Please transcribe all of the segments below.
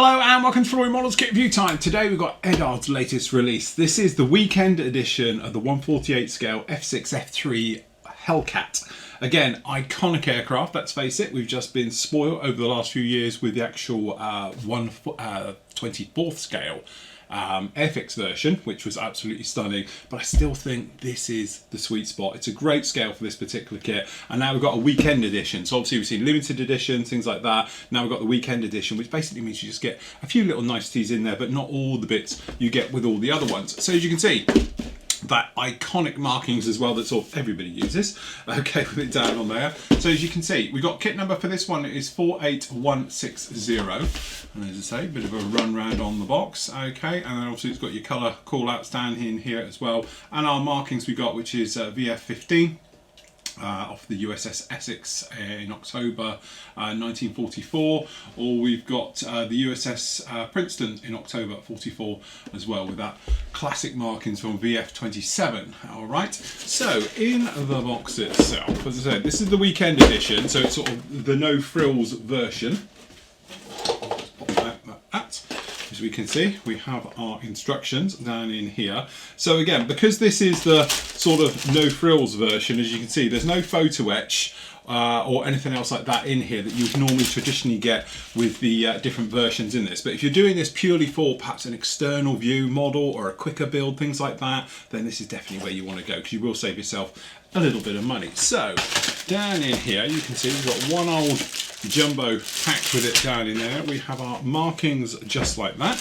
Hello and welcome to Flory Models Kit Review Time. Today we've got Eduard's latest release. This is the weekend edition of the 1/48 scale F6F-3 Hellcat. Again, iconic aircraft, let's face it. We've just been spoiled over the last few years with the actual 1/24 scale Airfix version, which was absolutely stunning, but I still think this is the sweet spot. It's a great scale for this particular kit, and now we've got a weekend edition. So obviously we've seen limited edition, things like that. Now we've got the weekend edition, which basically means you just get a few little niceties in there, but not all the bits you get with all the other ones. So as you can see, that iconic markings as well that sort of everybody uses, okay, with it down on there. So as you can see, we've got kit number for this one is 48160, and as I say, a bit of a run round on the box, okay, and then obviously it's got your colour call outs down in here as well, and our markings we got, which is VF15 off the USS Essex in October 1944, or we've got the USS Princeton in October 44 as well, with that classic markings from VF27. Alright, so in the box itself, as I said, this is the weekend edition, so it's sort of the no frills version. As we can see, we have our instructions down in here. So again, because this is the sort of no frills version, as you can see, there's no photo etch or anything else like that in here that you would normally traditionally get with the different versions in this. But if you're doing this purely for perhaps an external view model or a quicker build, things like that, then this is definitely where you want to go, because you will save yourself a little bit of money. So down in here, you can see we've got one old jumbo packed with it down in there. We have our markings just like that.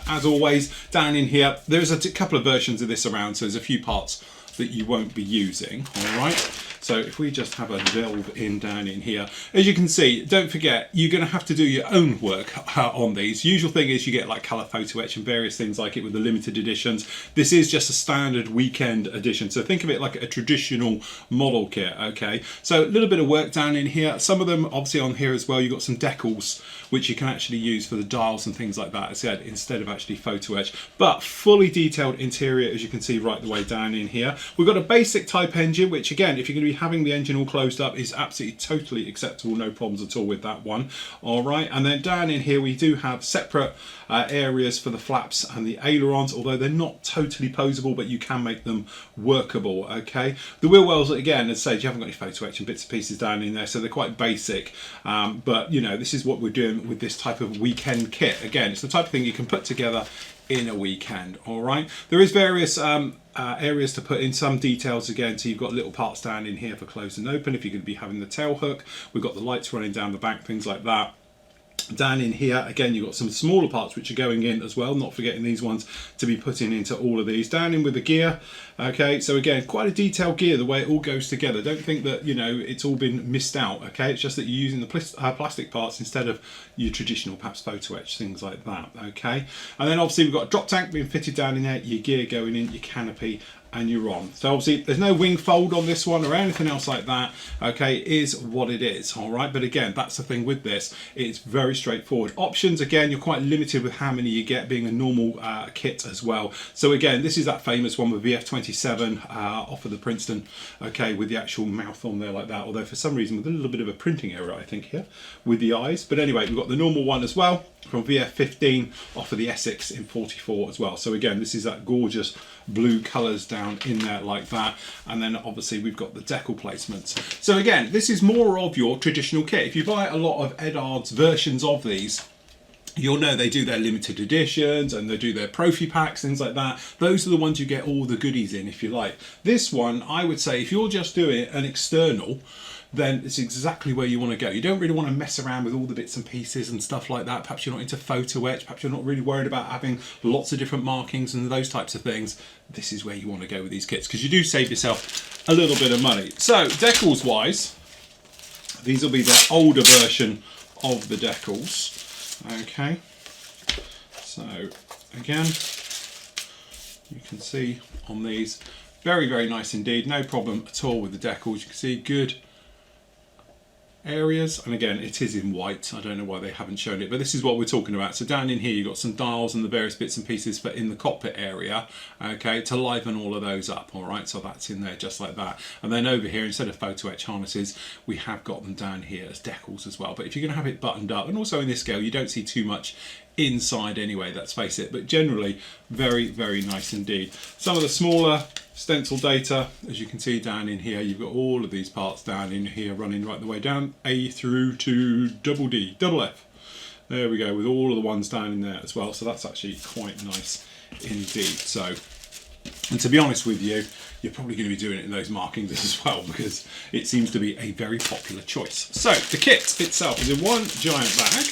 As always, down in here, there's a couple of versions of this around, so there's a few parts that you won't be using, all right? So if we just have a delve in down in here, as you can see, don't forget, you're going to have to do your own work on these. Usual thing is you get like colour photo etch and various things like it with the limited editions. This is just a standard weekend edition, so think of it like a traditional model kit, okay? So a little bit of work down in here. Some of them obviously on here as well, you've got some decals which you can actually use for the dials and things like that, as I said, instead of actually photo etch. But fully detailed interior, as you can see right the way down in here. We've got a basic type engine, which again, if you're going to be having the engine all closed up, is absolutely totally acceptable, no problems at all with that one. All right, and then down in here we do have separate areas for the flaps and the ailerons, although they're not totally posable, but you can make them workable, okay? The wheel wells, again, as I said, you haven't got any photo etch and bits and pieces down in there, so they're quite basic, but you know, this is what we're doing with this type of weekend kit. Again, it's the type of thing you can put together in a weekend. All right, there is various areas to put in some details again, so you've got little parts down in here for close and open if you're going to be having the tail hook. We've got the lights running down the back, things like that. Down in here again, you've got some smaller parts which are going in as well, not forgetting these ones to be putting into all of these. Down in with the gear, okay, so again, quite a detailed gear, the way it all goes together. Don't think that, you know, it's all been missed out, okay? It's just that you're using the plastic parts instead of your traditional perhaps photo etch, things like that, okay? And then obviously we've got a drop tank being fitted down in there, your gear going in, your canopy, and you're on. So obviously there's no wing fold on this one or anything else like that, okay? It is what it is, all right? But again, that's the thing with this, it's very straightforward. Options, again, you're quite limited with how many you get, being a normal kit as well. So again, this is that famous one with VF27 off of the Princeton, okay, with the actual mouth on there like that, although for some reason with a little bit of a printing error, I think, here with the eyes. But anyway, we've got the normal one as well from VF15 off of the Essex in 44 as well. So again, this is that gorgeous blue colours down in there like that, and then obviously we've got the decal placements. So again, this is more of your traditional kit. If you buy a lot of Eduard's versions of these, you'll know they do their limited editions and they do their prophy packs, things like that. Those are the ones you get all the goodies in, if you like. This one, I would say, if you're just doing an external, then it's exactly where you want to go. You don't really want to mess around with all the bits and pieces and stuff like that. Perhaps you're not into photo etch, perhaps you're not really worried about having lots of different markings and those types of things. This is where you want to go with these kits, because you do save yourself a little bit of money. So decals wise, these will be the older version of the decals. Okay, so again, you can see on these, very, very nice indeed. No problem at all with the decals. You can see good areas, and again it is in white. I don't know why they haven't shown it, but this is what we're talking about. So down in here you've got some dials and the various bits and pieces for in the cockpit area, okay, to liven all of those up. All right, so that's in there just like that. And then over here, instead of photo etch harnesses, we have got them down here as decals as well. But if you're going to have it buttoned up, and also in this scale you don't see too much inside anyway, let's face it, but generally very, very nice indeed. Some of the smaller stencil data, as you can see down in here, you've got all of these parts down in here running right the way down, A through to double D, double F. There we go, with all of the ones down in there as well, so that's actually quite nice indeed. So, and to be honest with you, you're probably going to be doing it in those markings as well, because it seems to be a very popular choice. So the kit itself is in one giant bag.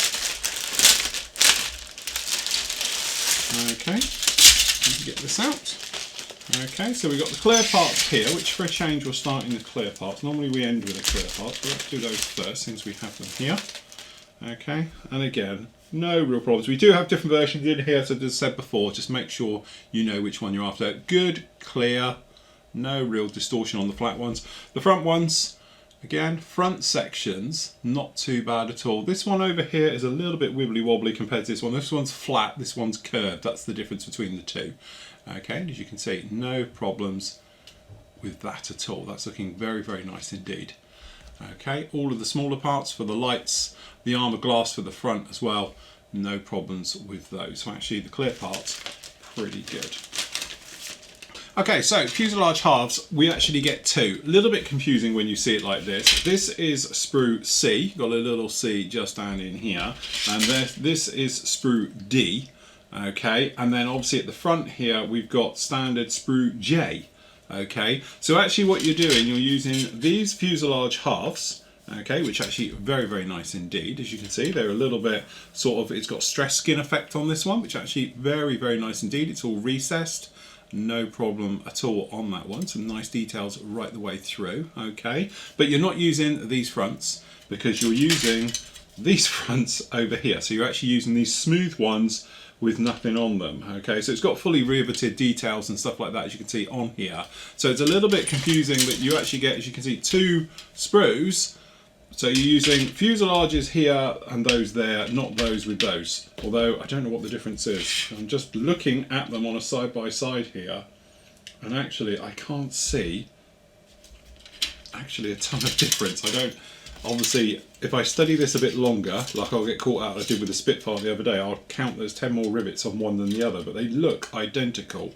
Okay, let me get this out. Okay, so we've got the clear parts here, which for a change we'll start in the clear parts. Normally we end with the clear parts, but let's do those first since we have them here. Okay, and again, no real problems. We do have different versions in here, so as I said before, just make sure you know which one you're after. Good, clear, no real distortion on the flat ones. The front ones, again, front sections, not too bad at all. This one over here is a little bit wibbly wobbly compared to this one. This one's flat, this one's curved. That's the difference between the two. Okay, and as you can see, no problems with that at all. That's looking very, very nice indeed. Okay, all of the smaller parts for the lights, the armour glass for the front as well, no problems with those. So actually the clear parts, pretty good. Okay, so fuselage halves, we actually get two. A little bit confusing when you see it like this. This is sprue C, got a little C just down in here, and this is sprue D. Okay, and then obviously at the front here we've got standard sprue J. Okay, so actually what you're doing, you're using these fuselage halves, okay, which actually very, very nice indeed. As you can see, they're a little bit sort of, it's got stress skin effect on this one, which actually very, very nice indeed. It's all recessed, no problem at all on that one. Some nice details right the way through, okay, but you're not using these fronts because you're using these fronts over here. So you're actually using these smooth ones with nothing on them. Okay, so it's got fully riveted details and stuff like that, as you can see on here. So it's a little bit confusing that you actually get, as you can see, two sprues. So you're using fuselages here and those there, not those with those. Although I don't know what the difference is. I'm just looking at them on a side by side here, and actually I can't see actually a ton of difference. I don't. Obviously, if I study this a bit longer, like I'll get caught out, I did with the Spitfire the other day, I'll count there's 10 more rivets on one than the other, but they look identical.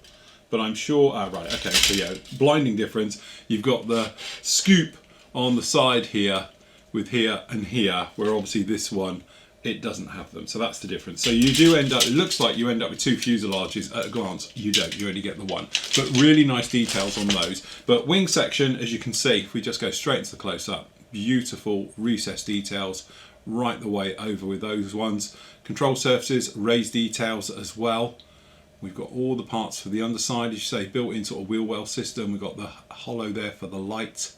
But I'm sure, right, okay, so yeah, blinding difference. You've got the scoop on the side here with here and here, where obviously this one, it doesn't have them. So that's the difference. So you do end up, it looks like you end up with two fuselages at a glance. You don't, you only get the one. But really nice details on those. But wing section, as you can see, if we just go straight into the close-up, beautiful recessed details right the way over with those ones. Control surfaces, raised details as well. We've got all the parts for the underside, as you say, built in sort of wheel well system. We've got the hollow there for the light.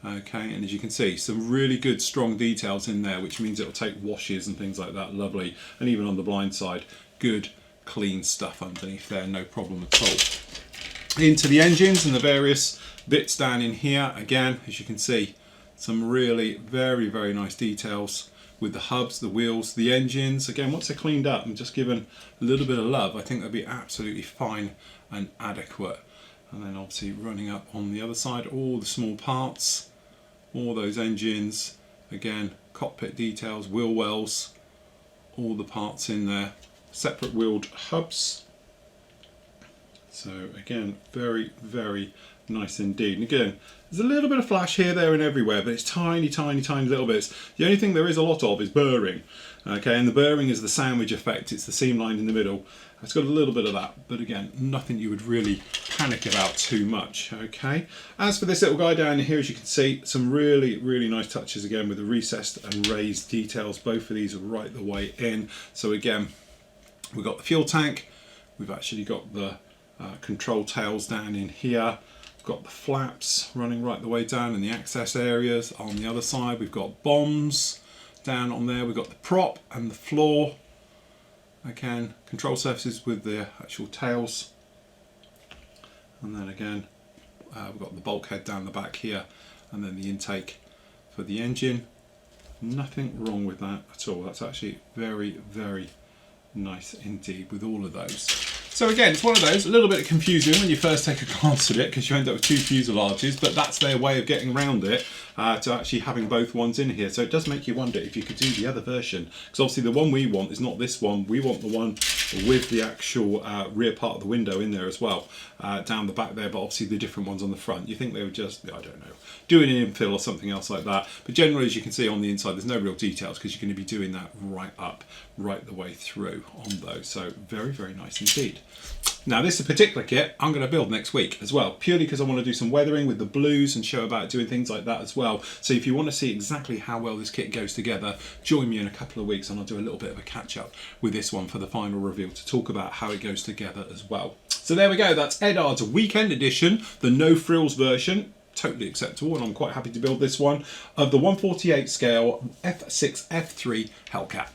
Okay, and as you can see, some really good strong details in there, which means it'll take washes and things like that, lovely. And even on the blind side, good clean stuff underneath there, no problem at all. Into the engines and the various bits down in here, again, as you can see, some really very, very nice details with the hubs, the wheels, the engines. Again, once they're cleaned up and just given a little bit of love, I think they'll be absolutely fine and adequate. And then obviously running up on the other side, all the small parts, all those engines, again, cockpit details, wheel wells, all the parts in there, separate wheeled hubs. So again, very, very nice indeed. And again, there's a little bit of flash here, there and everywhere, but it's tiny, tiny, tiny little bits. The only thing there is a lot of is burring. Okay, and the burring is the sandwich effect. It's the seam line in the middle. It's got a little bit of that, but again, nothing you would really panic about too much. Okay, as for this little guy down here, as you can see, some really, really nice touches again with the recessed and raised details. Both of these are right the way in. So again, we've got the fuel tank. We've actually got the control tails down in here. Got the flaps running right the way down in the access areas. On the other side, we've got bombs down on there. We've got the prop and the floor. Again, control surfaces with the actual tails. And then again, we've got the bulkhead down the back here, and then the intake for the engine. Nothing wrong with that at all. That's actually very, very nice indeed with all of those. So again, it's one of those, a little bit confusing when you first take a glance at it because you end up with two fuselages, but that's their way of getting around it to actually having both ones in here. So it does make you wonder if you could do the other version, because obviously the one we want is not this one. We want the one with the actual rear part of the window in there as well, down the back there, but obviously the different ones on the front. You think they would just, I don't know, do an infill or something else like that. But generally, as you can see on the inside, there's no real details because you're going to be doing that right up, right the way through on those. So very, very nice indeed. Now this particular kit I'm going to build next week as well, purely because I want to do some weathering with the blues and show about doing things like that as well. So if you want to see exactly how well this kit goes together, join me in a couple of weeks and I'll do a little bit of a catch up with this one for the final reveal to talk about how it goes together as well. So there we go, that's Eduard's weekend edition, the no frills version. Totally acceptable, and I'm quite happy to build this one of the 1/48 scale F6F-3 Hellcat.